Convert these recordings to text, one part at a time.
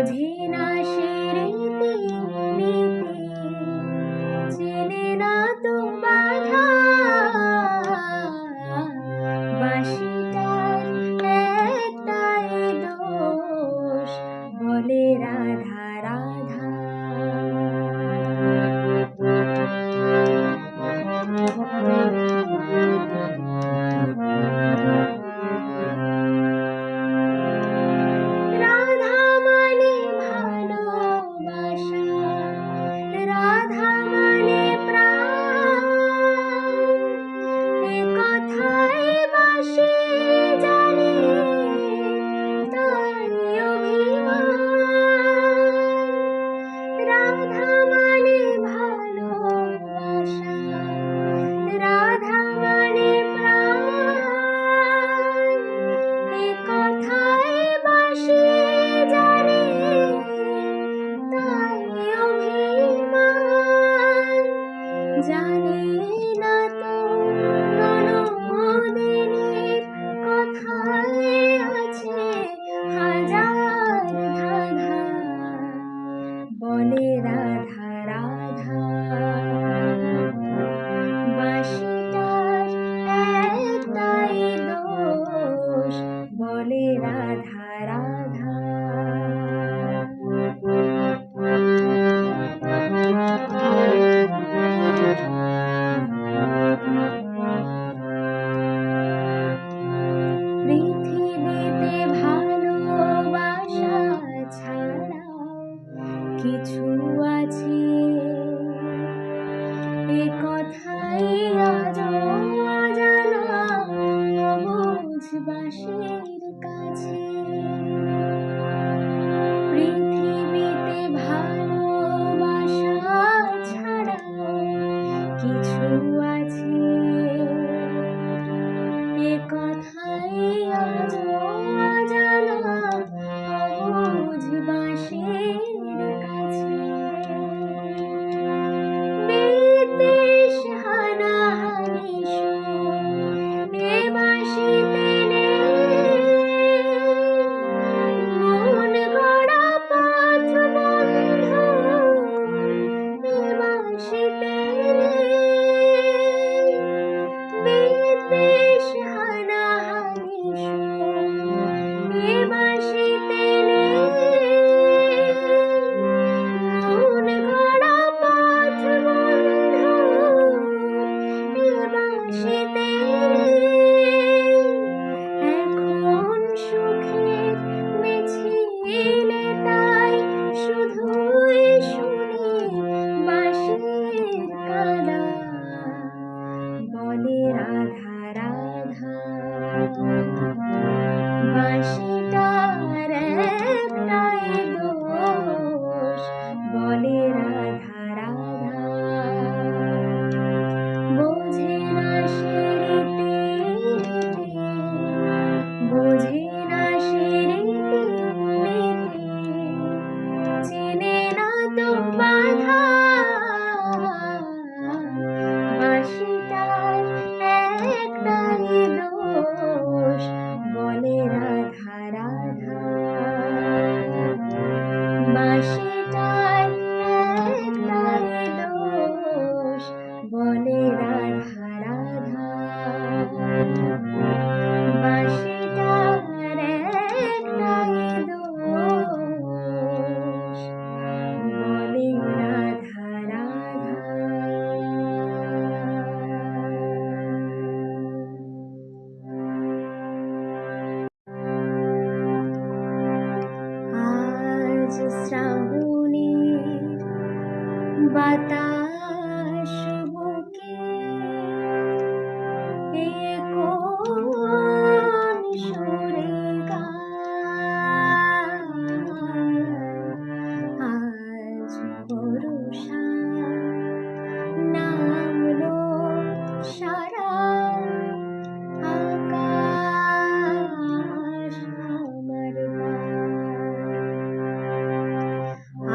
বোঝে না সে রীতি চেনে না তো বাধা বাঁশিটার একটাই দোষ বলে রাধা রাধা। রাধা মানে ভালোবাসা, রাধা মানে প্রাণ, এ কথাই বাঁশি জানে তাই অভিমান। রাধা মানে ভালোবাসা, রাধা মানে প্রাণ, এ কথাই বাঁশি জানে তাই অভিমান। জানে না তো ননদিনীর কথায় আছে হাজার ধাঁধা বলে রাধা রাধা। বাঁশিটার একটাই দোষ বলে রাধা রাধা। পৃথিবীতে ভালোবাসা ছাড়া কিছু আছে, এ কথাই আজ অজানা অবুঝ বাঁশির কাছে। পৃথিবীতে ভালোবাসা ছাড়া কিছু আছে, এ কথাই আজ অজানা অবুঝ বাঁশির কাছে। বিদ্বেষ হানাহানি সুর এ বাঁশিতে নেই, মন গড়া পথ বন্ধ এ বাঁশিতে নেই। বিদ্বেষ হানাহানি সুর এ বাঁশিতে নেই, মন গড়া পথ বন্ধ এ বাঁশিতে নেই। এখন সুখের মিছিলে তাই শুধুই শুনি বাঁশির কাঁদা বলে রাধা রাধা। বাঁশিটার একটাই দোষ বলে রাধা রাধা। বোঝে না সে রীতি, বোঝে না সে রীতি চেনে না তো বাধা বাঁশিটার একটাই দোষ বলে রাধা রাধা। বাঁশিটার একটাই দোষ বলে রাধা রাধা। বাঁশিটার একটাই দোষ বলে রাধা রাধা। আজ শ্রাবণের বাতাস বুকে এ কোন সুরে গায়, আজ বর্ষা নামলো সারা আকাশ আমার গায়।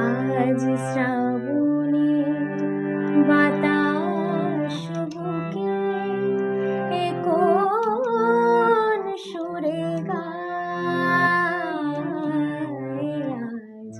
আজ শ্রাবণের বাতাস বুকে এ কোন সুরে গায়, আজ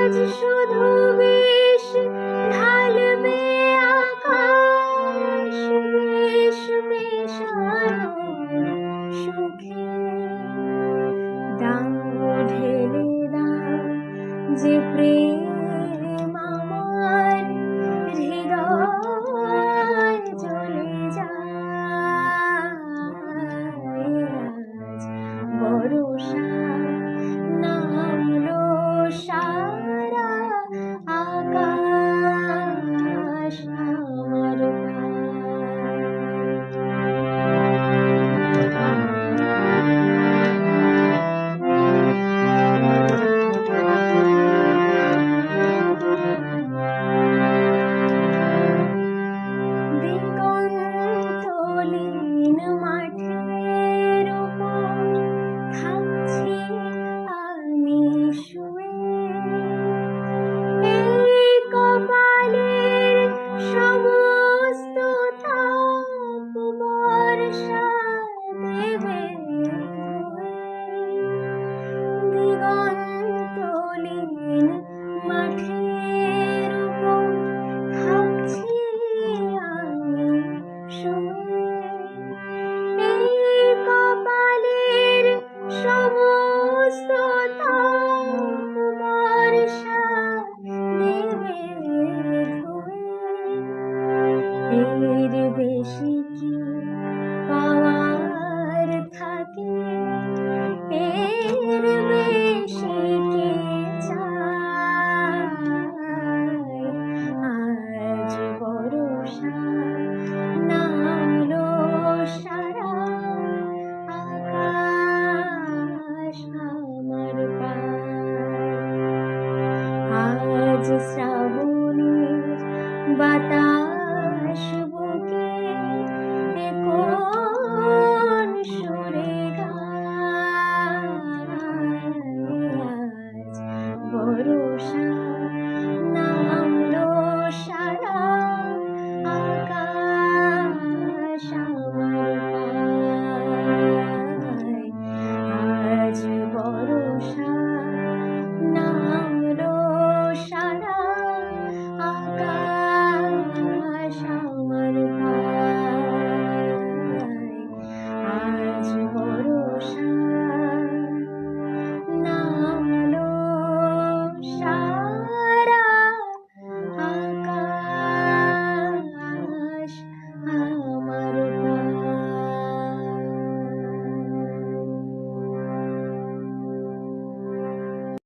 আজ শুধু বেশ ঢালবে আকাশ, বেশ বেশ আরো সুখে। দাও ঢেলে দাও যে প্রেম আমার হৃদয় জ্বলে যায়। আজ বর্ষা নামলো সারা আকাশ আমার দিগন্তহীন মাঠের উপর থাকছি আমি শুয়ে। এই কপালের সমস্ত তাপ বর্ষা দেবে ধুয়ে। দিগন্তহীন মাঠের উপর থাকছি আমি শুয়ে। এই কপালের সমস্ত তাপ বর্ষা দেবে ধুয়ে। এর বেশি কি পাওয়ার থাকে, এর বেশি কে চায়। আজ বর্ষা নামলো সারা আকাশ আমার পায়। আজ শ্রাবণের বাতাস